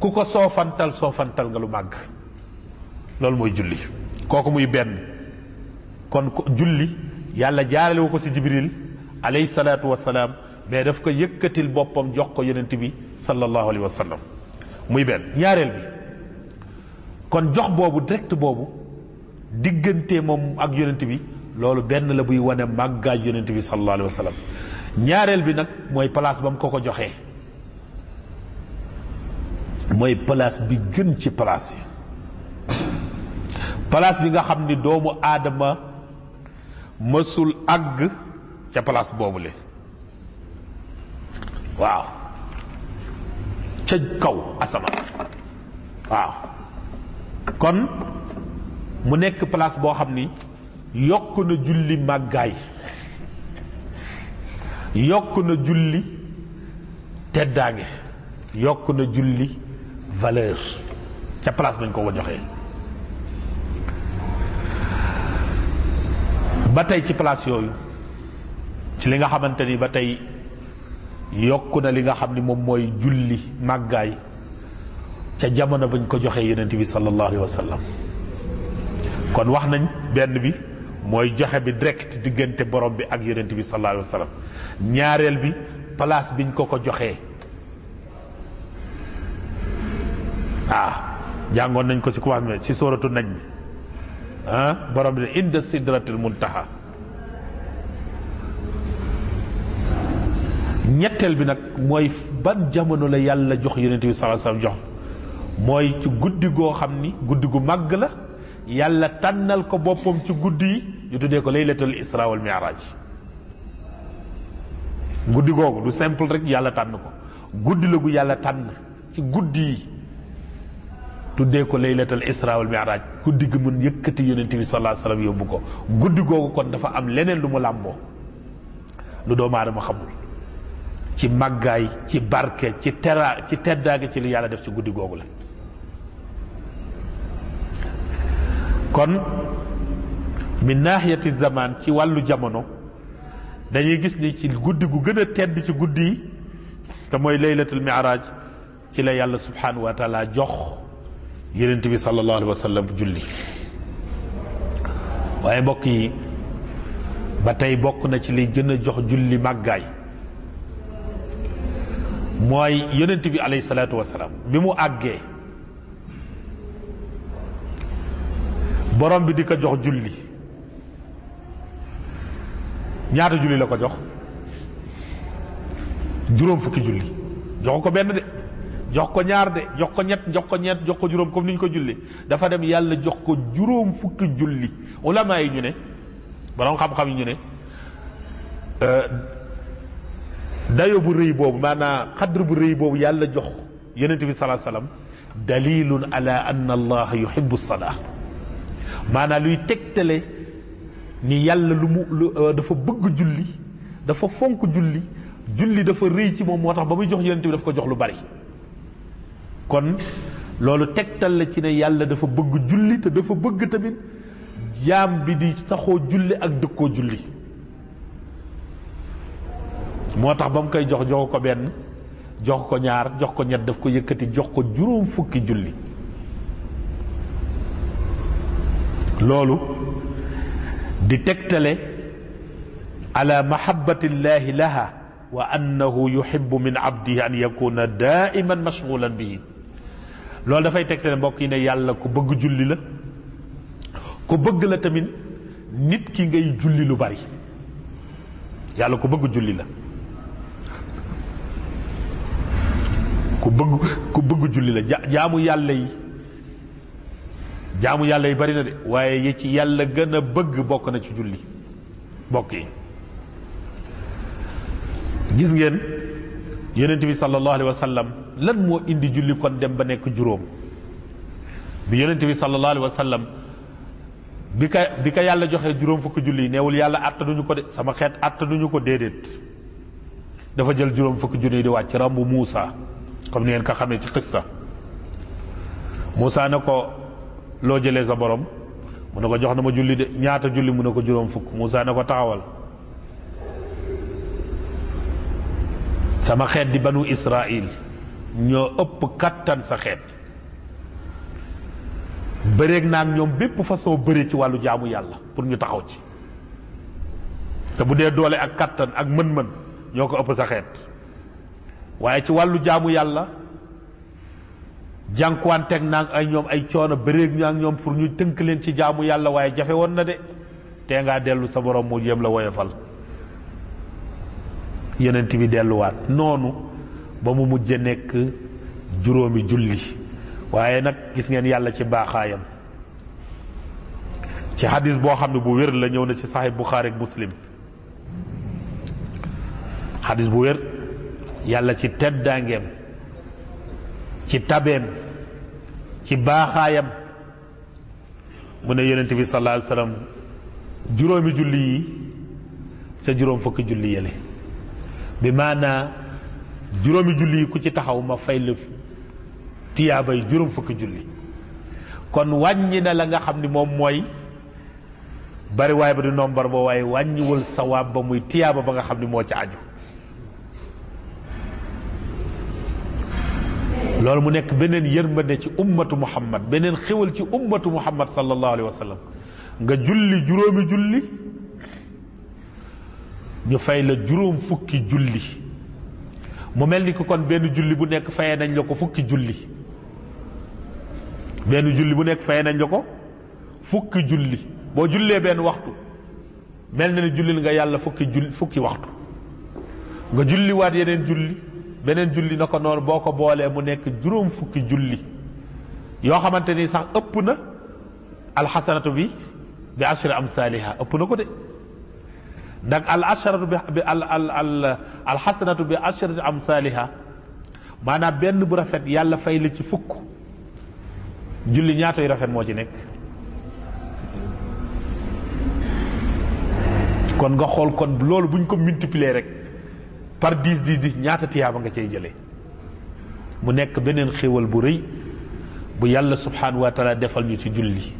ku ko soofantal nga lu màgg loolu mooy julli kooku muy benn kon julli yàlla jaarale wu ko ci jibril alayhi salaatu wasalaam mais daf ko yëkkatil boppam jox ko yonent bi sallallahu alayhi wa sallam muy benn ñaareel bi kon jox boobu direct boobu diggante moom ak yonent bi loolu benn la buy wane màggaay yonent bi sallallahu alayhi wa sallam ñaareel bi nag mooy place ba mu ko joxee mooy place bi gën ci place yi place bi nga xam ni doomu aadama mësul àgg ca place boobule waaw ca kaw asamaan waaw kon mu nekk place boo xam ni yokk na julli màggaay yokk na julli teddaange yokk na julli valeur ca place bañ ko joxee ba tey ci place yooyu ci li nga xamante ni ba tey yokku na li nga xam ni moom mooy julli màggaay ca jamono bañ ko joxee yonent bi sallallahu alayhi wa sallam kon wax nañ benn bi mooy joxe bi direct diggante borom bi ak yonent bi sallallahu alayhi wa sallam ñaareel bi place biñ ko joxee jàngoon nañ ko ci commencement ci sooratu nañ bi borom bi ne inda sidratil muntaha ñetteel bi nag mooy ban jamono la yàlla jox yonent bi sallallahu alayhi wasallam jox mooy ci guddi goo xam ni guddi gu màgg la yàlla tànnal ko boppam ci guddi yi ñu tuddee ko laylatul isra wal mi'raj guddi googu du simple rek yàlla tànn ko guddi la gu yàlla tànn ci guddi yi tuddee ko laylatul isra wal mi'raj guddi gi mun yëkkati yonent bi sallallahu alayhi wasallam yóbbu ko guddi googu kon dafa am leneen lu mu làmboo lu doomu aadama xamul ci màggaay ci barke ci teddaage ci li yàlla def ci guddi googu la kon min nahiyati zaman ci wàllu jamono dañuy gis ni ci guddi gu gën a tedd ci guddi yi te mooy laylatul mi'raj ci la yàlla subhanahu wa taala jox yonent bi sallallahu alayhi wa sallam julli waaye mbokk yi ba tey bokk na ci li gën a jox julli màggaay mooy yonent bi alayhi salaatu wasalaam bi mu àggee borom bi di ko jox julli ñaata julli la ko jox juróom fukki julli jox ko benn de jox ko ñaar de jox ko ñett jox ko ñeent jox ko juróom comme ni ñu ko julli dafa dem yàlla jox ko juróom fukki julli ulama yi ñu ne borom xam-xam yi ñu ne dayo bu rëy boobu maanaam xadr bu rëy boobu yàlla jox yonent bi salaa sallam dalilun ala anna allaha yuhibbu salaa maanaam luy tegtale ni yàlla dafa bëgg julli dafa fonk julli dafa rëy ci moom moo tax ba muy jox yonent bi daf ko jox lu bari kon loolu tegtal la ci ne yàlla dafa bëgg julli te dafa bëgg tamit jaam bi di saxoo julli ak dëkkoo julli moo tax ba mu koy jox ko benn jox ko ñaar jox ko ñett daf ko yëkkati jox ko juróom fukki julli. loolu di tegtale ala mahabbatillahi laha wa annahu yuhibbu min abdihi an yakuna daiman mashghulan bihi. loolu dafay tegtale mbokk yi ne yàlla ku bëgg julli la, ku bëgg la tamit nit ki ngay julli lu bari. yàlla ku bëgg julli la, ku bëgg julli la. jaamu yàlla yi bari na de, waaye yi ci yàlla gën a bëgg bokk na ci julli. bokk yi gis ngeen yonent bi sallallahu alayhi wa sallam lan moo indi julli kon dem ba nekk juróom. bi yonent bi sallallahu alayhi wa sallam bi ka yàlla joxee juróom fukki julli neewul yàlla attanuñu ko de, sama xeet attanuñu ko, déedéet. dafa jël juróom fukki julli di wàcc rambu Muusa, comme ni ngeen ko xamee ci xissa. Muusa ne ko loo jëlee sa borom, mu ne ko jox na ma julli de. ñaata julli? mu ne ko juróom fukk. Muusa ne ko taxawal, sama xeet di banu Israil ñoo ëpp kattan sa xeet, bëreeg naa ak ñoom bépp façon bëri ci wàllu jaamu yàlla pour ñu taxaw ci. te bu dee doole ak kattan ak mën-mën ñoo ko ëpp sa xeet, waaye ci wàllu jaamu yàlla jànkuwanteeg naa ay ñoom ay coono, bëreeg ñu ak ñoom pour ñu tënk leen ci jaamu yàlla, waaye jafe woon na de. tee ngaa dellu sa borom mu yem la woyofal. yonent bi delluwaat noonu ba mu mujj nekk juróomi julli. waaye nag gis ngeen yàlla ci baaxaayam, ci hadis boo xam ne bu wér la, ñëw na ci Sahih Bukhari ak Muslim. hadis bu wér, yàlla ci teddaangeem, ci tabeem, ci baaxaayam mu ne yonent bi sallallahu alayhi wa sallam juróomi julli yi sa juróom fukki julli yële. bi maanaa juróomi julli yi ku ci taxaw ma fay la tiyaabay juróom fukki julli. kon wàññi na la nga xam ni moom mooy bari waay ba di nombar ba, waaye wàññiwul sawaab ba muy tiyaaba ba nga xam ni moo ci aju. loolu mu nekk beneen yërmande ci ummatu muhammad, beneen xéwal ci ummatu muhammad sallallahu alayhi wa sallam. nga julli juróomi julli ñu fay la juróom fukki julli. mu mel ni ko kon benn julli bu nekk fayee nañ la ko fukki julli. benn julli bu nekk fayee nañ la ko fukki julli. boo jullee benn waxtu mel na ni jullil nga yàlla fukki waxtu. nga julli waat yeneen julli, beneen julli na ko noonu, boo ko boolee mu nekk juróom fukki julli yoo xamante ni sax ëpp na alxasanatu bi ashri amsaaliha, ëpp na ko de. ndax alxasanatu bi ashri amsaaliha maanaam benn bu rafet yàlla fay la ci fukk. julli ñaata yu rafet moo ci nekk? kon nga xool kon loolu buñ ko multiplier rek par 10 ñaata tiyaaba nga cay jëlee. mu nekk beneen xéwal bu rëy bu yàlla subhanahu wa taala defal ñu ci julli.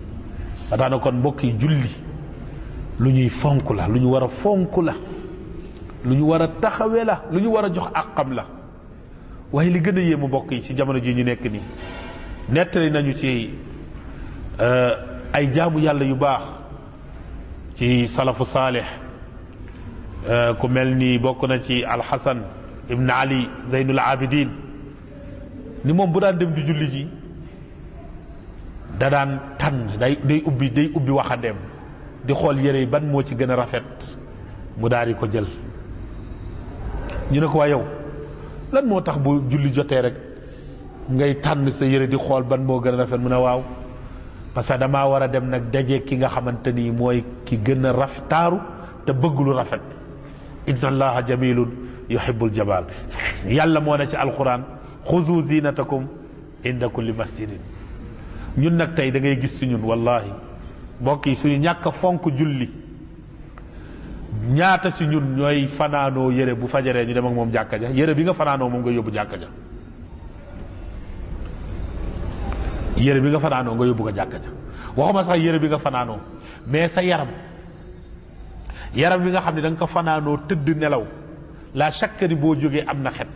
ba tax na kon mbokk yi julli lu ñuy fonk la, lu ñu war a fonk la, lu ñu war a taxawe la, lu ñu war a jox àqam la. waaye li gën a yéemu mbokk yi ci jamono ji ñu nekk nii, nettali nañu ci ay jaamu yàlla yu baax ci salafu saalih. ku mel ni bokk na ci alxasan ibn ali zeynul abidin, ni moom bu daan dem di julli ji da daan tànn day ubbi waxandeem di xool yére yi ban moo ci gën a rafet mu daal di ko jël. ñu ne ko waa yow lan moo tax bu julli jotee rek ngay tànn sa yére di xool ban moo gën a rafet? mu ne waaw, parce que damaa war a dem nag daje ki nga xamante ni mooy ki gën a taaru te bëgg lu rafet. inna allaha jamilun yuhibbul jamal. yàlla moo ne ci alquran xuzu zinatakum inda kulli masjidin. ñun nag tey da ngay gis si ñun wallahi mbokk yi suñu ñàkk a fonk julli, ñaata si ñun ñooy fanaanoo yére bu fajaree ñu dem ak moom jàkka ja, yére bi nga fanaanoo moom nga yóbbu jàkka ja. yére bi nga fanaanoo nga yóbbu ko jàkka ja. waxuma sax yére bi nga fanaanoo, mais sa yaram bi nga xam ne da nga ko fanaanoo tëdd nelaw, la chaque ni boo jógee am na xet.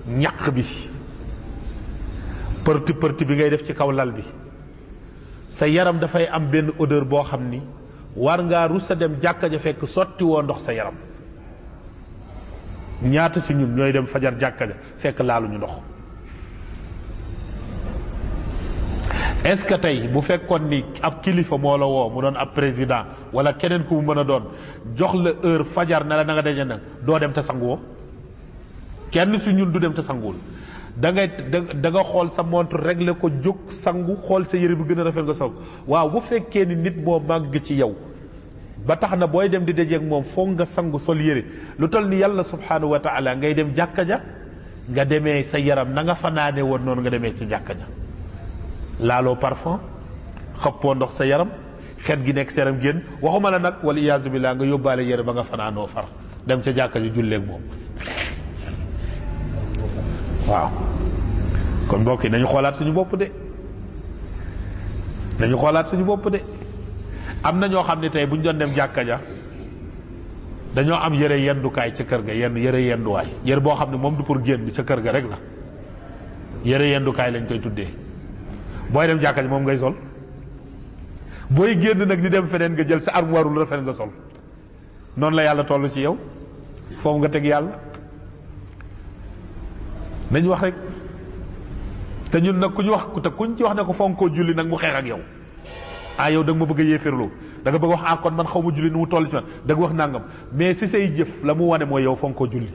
ñaq bi përti bi ngay def ci kaw lal bi sa yaram dafay am benn odeur boo xam ni war ngaa rusa dem jàkka ja fekk sotti woo ndox sa yaram. ñaata si ñun ñooy dem fajar jàkka ja fekk laaluñu ndox. est-ce que tey bu fekkoon ni ab kilifa moo la woo mu doon ab président wala keneen ku mu mën a doon jox la heure fajar ne la na nga daje nag doo dem te sanguwoo? kenn si ñun du dem te sanguwul. da nga xool sa montre régler ko jóg sangu xool sa yére bi gën a rafet nga sol. waaw bu fekkee ni nit moo màgg ci yow ba tax na booy dem di dajeeg moom foog nga sangu sol yére lu toll ni yàlla subhanahu wa taala ngay dem jàkka ja nga demee sa yaram na nga fanaane woon noonu nga demee ci jàkka ja. laaloo parfum xëppoo ndox sa yaram xet gi nekk sa yaram génn waxuma la nag wala iyaazu billah nga yóbbaale yére ba nga fanaanoo far dem ca jàkka ji julleeg moom. waaw kon mbokk yi nañu xoolaat suñu bopp de nañu xoolaat suñu bopp de. am na ñoo xam ne tey bu ñu doon dem jàkka ja dañoo am yére yendukaay ca kër ga yére yenduwaay yére boo xam ne moom du pour génn ca kër ga rek la yére yendukaay lañ koy tuddee. booy dem jàkka ji moom ngay sol booy génn nag di dem feneen nga jël sa armoire lu rafet nga sol. noonu la yàlla toll ci yow foofu nga teg yàlla. nañ wax rek te ñun nag ku ñu wax te kuñ ci wax ne ko fonk koo julli nag mu xeex ak yow. yow da nga ma bëgg a yéeférloo da nga bëgg wax kon man xaw ma julli nu mu toll ci man da nga wax nangam mais si say jëf la mu wane mooy yow fonk koo julli.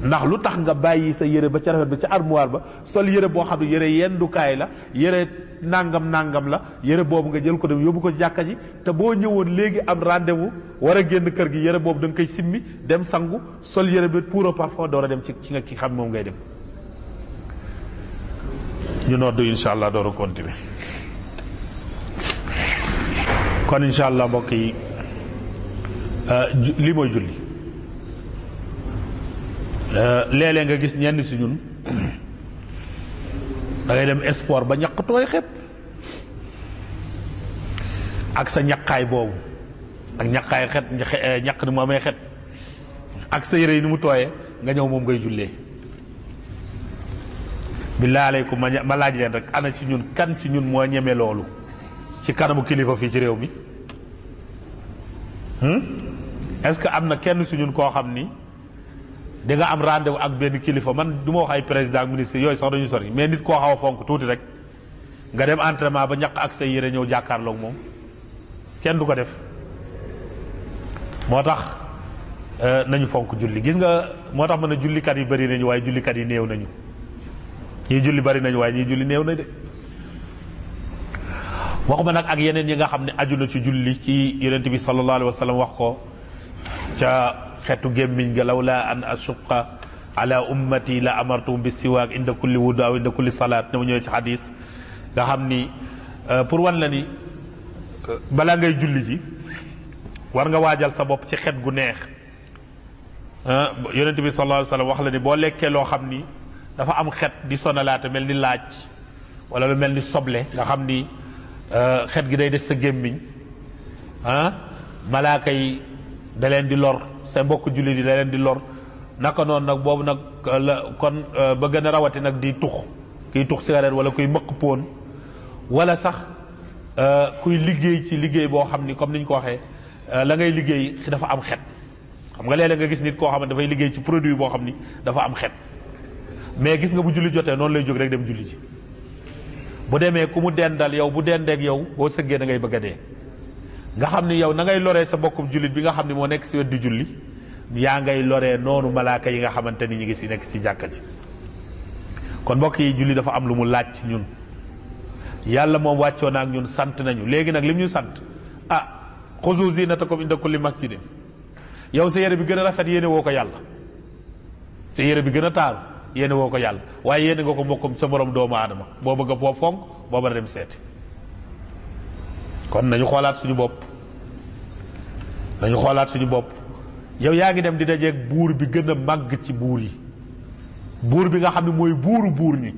ndax lu tax nga bàyyi sa yére ba ca rafet ba ca armoire ba sol yére boo xam ne yére yendukaay la yére nangam la yére boobu nga jël ko dem yóbbu ko jàkka ji te boo ñëwoon léegi am rendez-vous war a génn kër gi yére boobu da nga koy simmi dem sangu sol yére bi pour parfum door a dem ci nga ki xam moom ngay dem. ñu noddu incha allah door a continuer kon incha allah mbokk yi lii mooy julli. léeg-léeg nga gis ñenn si ñun da ngay dem sport ba ñaq tooy xet ak sa ñaqaay boobu ak ñaqaay xet ñaq ni mu amee xet ak sa yére yi ni mu tooyee nga ñëw moom ngay jullee. billahi aleykum ma laaj leen rek ana ci ñun kan ci ñun moo ñeme loolu ci kanamu kilifa fii ci réew mi. est-ce que am na kenn si ñun koo xam ni di nga am rendez-vous ak benn kilifa man du ma wax ay président ak ministre yooyu sax dañu sori mais nit koo xaw a fonk tuuti rek nga dem entraînement ba ñaq ak say yére ñëw jàkkaarloog moom kenn du ko def. moo tax nañu fonk julli gis nga moo tax mën a jullikat yi bëri nañu waaye jullikat yi néew nañu. ñii julli bari nañu waaye ñii julli néew na de. waxuma nag ak yeneen yi nga xam ne aju na ci julli ci yonent bi sallallahu alayhi wa sallam wax ko ca xeetu gémmiñ ga lawla an ashuqa ala ummati la amartum bi siwaak inda kulli wudu aw inda kulli salaat ne mu ñëwee ci xadis nga xam ni pour wan la ni balaa ngay julli ji war nga waajal sa bopp ci xet gu neex. yonent bi sallallahu alayhi wa sallam wax la ni boo lekkee loo xam ni dafa am xet di sonalaate mel ni laaj wala lu mel ni soble nga xam ni xet gi day des sa gémmiñ malaaka yi da leen di lor sa mbokk jullit yi da leen di lor naka noonu nag boobu nag la kon ba gën a rawati nag di tux kuy tux cigarette wala kuy mëq poon wala sax kuy liggéey ci liggéey boo xam ni comme niñ ko waxee la ngay liggéey dafa am xet. xam nga léeg-léeg nga gis nit koo xam ne dafay liggéey ci produit boo xam ni dafa am xet mais gis nga bu julli jotee noonu lay jóg rek dem julli ji. bu demee ku mu dendal yow bu dendeeg yow boo sëggee da ngay bëgg a dee nga xam ni yow na ngay loree sa bokkum jullit bi nga xam ni moo nekk si wet di julli yaa ngay loree noonu malaaka yi nga xamante ni ñu ngi si nekk si jàkka ji. kon mbokk yi julli dafa am lu mu laaj ci ñun yàlla moom wàccoo na ak ñun sant nañu léegi nag lim ñu sant xuzu zinatakum inda kulli masjidin yow sa yére bi gën a rafet yéene woo ko yàlla sa yére bi gën a taaru yéene woo ko yàlla waaye yéene nga ko mbokkum sa morom doomu aadama boo bëgg a foo fonk boo mën a dem seeti. kon nañu xoolaat suñu bopp nañu xoolaat suñu bopp yow yaa ngi dem di dajeeg buur bi gën a màgg ci buur yi buur bi nga xam ne mooy buuru buur ñi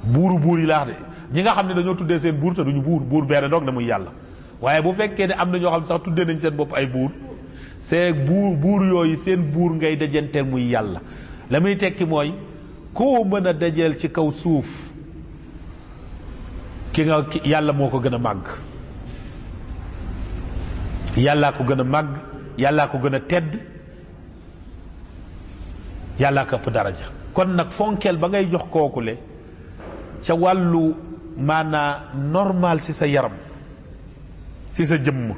buuru buur yi laax de ñi nga xam ne dañoo tuddee seen buur te duñu buur benn doog na muy yàlla waaye bu fekkee ne am na ñoo xam ne sax tuddee nañ seen bopp ay buur see buur yooyu seen buur ngay dajanteel muy yàlla. la muy tekki mooy koo mën a dajeel ci kaw suuf yàlla moo ko gën a màgg, yàllaa ko gën a màgg, yàllaa ko gën a tedd, yàllaa ko ëpp daraja. kon nag fonkeel ba ngay jox kookule ca wàllu maanaa normal ci sa yaram, ci sa jëmm,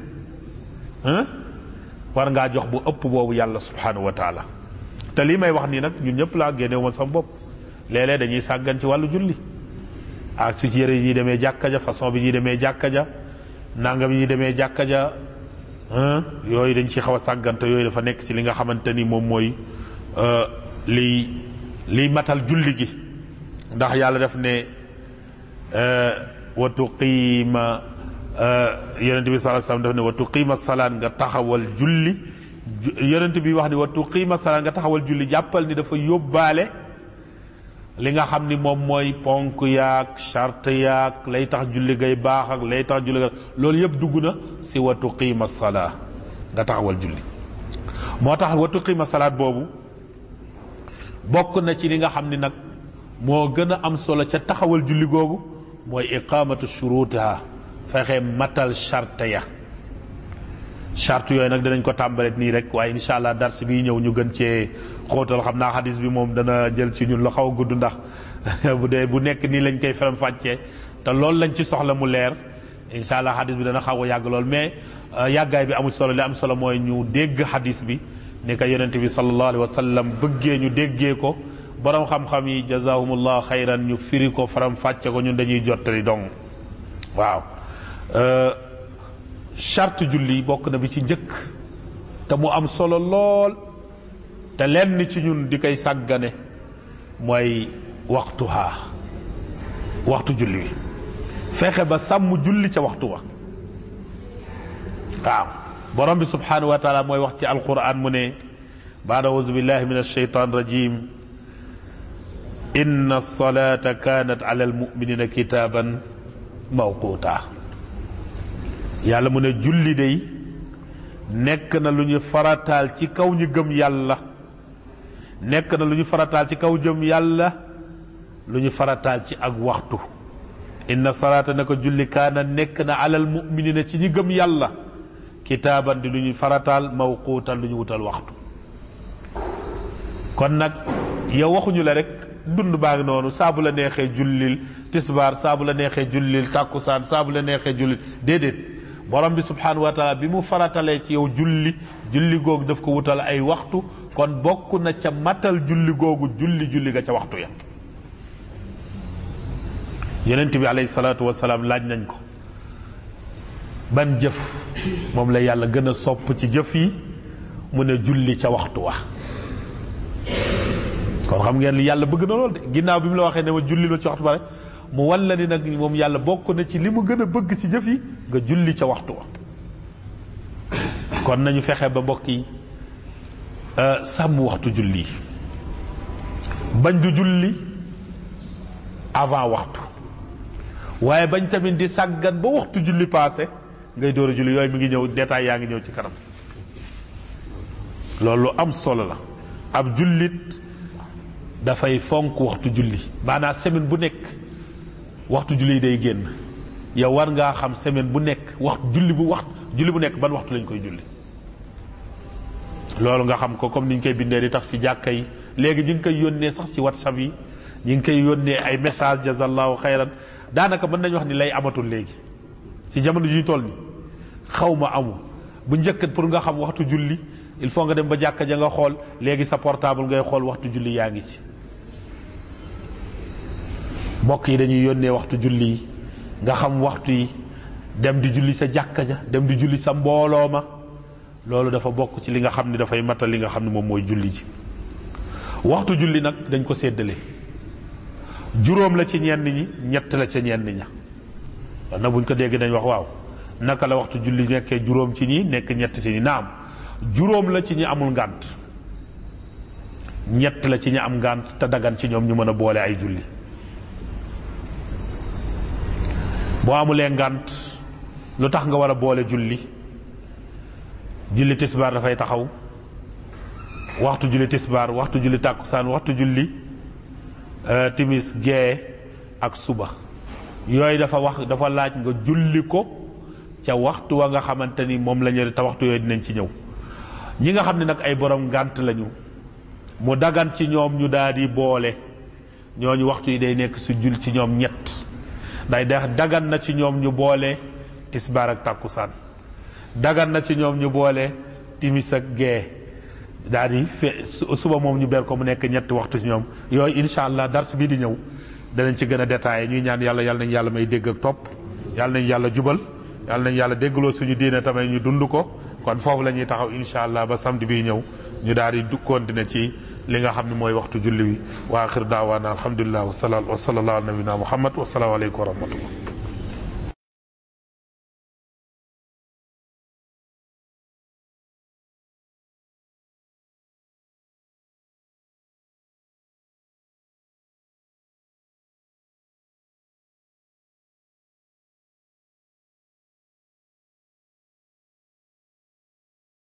war ngaa jox bu ëpp boobu yàlla subhanahu wa taala. te lii may wax nii nag ñun ñëpp laa génnewu ma sama bopp. léeg-léeg dañuy sàggan ci wàllu julli ak ci yëre yi ñuy demee jàkka ja, façon bi ñuy demee jàkka ja, nangam yi ñuy demee jàkka ja, yooyu dañ ci xaw a sàggante. yooyu dafa nekk ci li nga xamante ni moom mooy liy matal julli gi. ndax yàlla def ne wa tuqiima yonent bi sallallahu alayhi wasallam def ne wa tuqiima salaat nga taxawal julli. yonent bi wax ni wa tuqiima salaat nga taxawal julli, jàppal ni dafa yóbbaale li nga xam ni moom mooy ponk yaag charte yaag lay tax julli gay baax ak lay tax julli ga loolu yëpp dugg na si wa tuqiima salaa nga taxawal julli. moo tax wa tuqiima salaat boobu bokk na ci li nga xam ni nag moo gën a am solo ca taxawal julli googu mooy iqaamatu shurutiha, fexe matal charte ya. charte yooyu nag dinañ ko tàmbalee nii rek, waaye incha allah dars bi ñëw ñu gën cee xóotal. xam naa xadis bi moom dana jël ci ñun la xaw a gudd, ndax bu nekk nii lañ koy faram fàccee te loolu lañ ci soxla mu leer. incha allah xadis bi dana xaw a yàgg lool, mais yàggaay bi amul solo. li am solo mooy ñu dégg xadis bi ni ko yonente bi sallallahu alayhi wa sallam bëggee ñu déggee ko. borom xam-xam yi jazahumullah xayran ñu firi ko faram fàcce ko, ñun dañuy jottali dong. waaw charte julli bokk na bi ci njëkk te mu am solo lool te lenn ci ñun di koy sàggane mooy waxtuha, waxtu julli wi. fexe ba sàmm julli ca waxtu wa. waaw borom bi subhanahu wa taala mooy wax ci alquran mu ne baada auzu billahi min alsheytan rajim inna alsalata kanat ala almuminina kitaban mawquta. yàlla mu ne julli day nekk na lu ñu farataal ci kaw ñu gëm yàlla, nekk na lu ñu farataal ci kaw jëm yàlla, lu ñu farataal ci ak waxtu. inna salaata naka julli kaana nekk na alal muminina ci ñi gëm yàlla kitaaban di lu ñu farataal mawquutan lu ñu wutal waxtu. kon nag yow waxuñu la rek dund baa ngi noonu, saabu la neexee jullil tisbaar, saabu la neexee jullil tàkkusaan, saabu la neexee jullil. déedéet, borom bi subhanahu wa taala bi mu faratalee ci yow julli googu daf ko wutal ay waxtu. kon bokk na ca matal julli googu julli ga ca waxtu ya. yonent bi alayhi salaatu wasalaam laaj nañ ko ban jëf moom la yàlla gën a sopp ci jëf yi, mu ne julli ca waxtu wa. kon xam ngeen li yàlla bëgg na lool de. ginnaaw bi mu la waxee ne ma julli la ci waxtu ba rek mu walla ni nag moom yàlla bokk na ci li mu gën a bëgg ci jëf yi nga julli ca waxtu wa. kon nañu fexe ba mbokk yi sàmm waxtu julli, bañ du julli avant waxtu, waaye bañ tamit di sàggan ba waxtu julli passé ngay door a julli. yooyu mi ngi ñëw détail yaa ngi ñëw ci kanam. loolu am solo la. ab jullit dafay fonk waxtu julli, maanaam semaine bu nekk waxtu julli day génn. yow war ngaa xam semaine bu nekk julli bu nekk ban waxtu lañ koy julli. loolu nga xam ko comme niñ koy bindee di tax ci jàkka yi. léegi ñu ngi koy yónnee sax ci WhatsApp yi, ñu ngi koy yónnee ay message jazallahu xayran. daanaka mën nañu wax ni lay amatul léegi ci jamono ji ñu toll ni xaw ma amul. bu njëkk pour nga xam waxtu julli il faut nga dem ba jàkka ja nga xool. léegi sa portable ngay xool waxtu julli yaa ngi ci. mbokk yi dañuy yónnee waxtu julli yi nga xam waxtu yi, dem di julli sa jàkka ja, dem di julli sa mbooloo ma. loolu dafa bokk ci li nga xam ni dafay matal li nga xam ne moom mooy julli ji. waxtu julli nag dañ ko séddale, juróom la ci ñenn ñi, ñett la ca ñenn ña. kon nag buñ ko dégg dañ wax waaw naka la waxtu julli nekkee juróom ci ñi nekk ñett ci ñi. naam, juróom la ci ñi amul ngànt, ñett la ci ñi am ngànt te dagan ci ñoom ñu mën a boole ay julli. boo amulee ngànt lu tax nga war a boole julli? julli tisbaar dafay taxaw, waxtu julli tisbaar, waxtu julli tàkkusaan, waxtu julli timis, gee ak suba. yooyu dafa laaj nga julli ko ca waxtu wa nga xamante ni moom la ñu te waxtu yooyu dinañ ci ñëw. ñi nga xam ne nag ay borom ngànt lañu, mu dagan ci ñoom ñu daal di boole, ñooñu waxtu yi day nekk su jul ci ñoom ñett. day dagan na ci ñoom ñu boole tisbaar ak tàkkusaan, dagan na ci ñoom ñu boole timis ak gee, daal di suba moom ñu ber ko mu nekk ñetti waxtu ci ñoom. yooyu incha allah dars bii di ñëw danañ ci gën a détaillé. ñuy ñaan yàlla nañ yàlla may dégg ak topp, yàlla nañ yàlla jubal, yàlla nañ yàlla déggloo suñu diine tamit ñu dund ko. kon foofu la ñuy taxaw incha allah ba samedi bii ñëw ñu daal di continuer ci li nga xam ne mooy waxtu julli wi. wa axir daawaana alhamdulilah wa sallallahu ala nabina muhammad wa salaamu aleykum wa rahmatullah.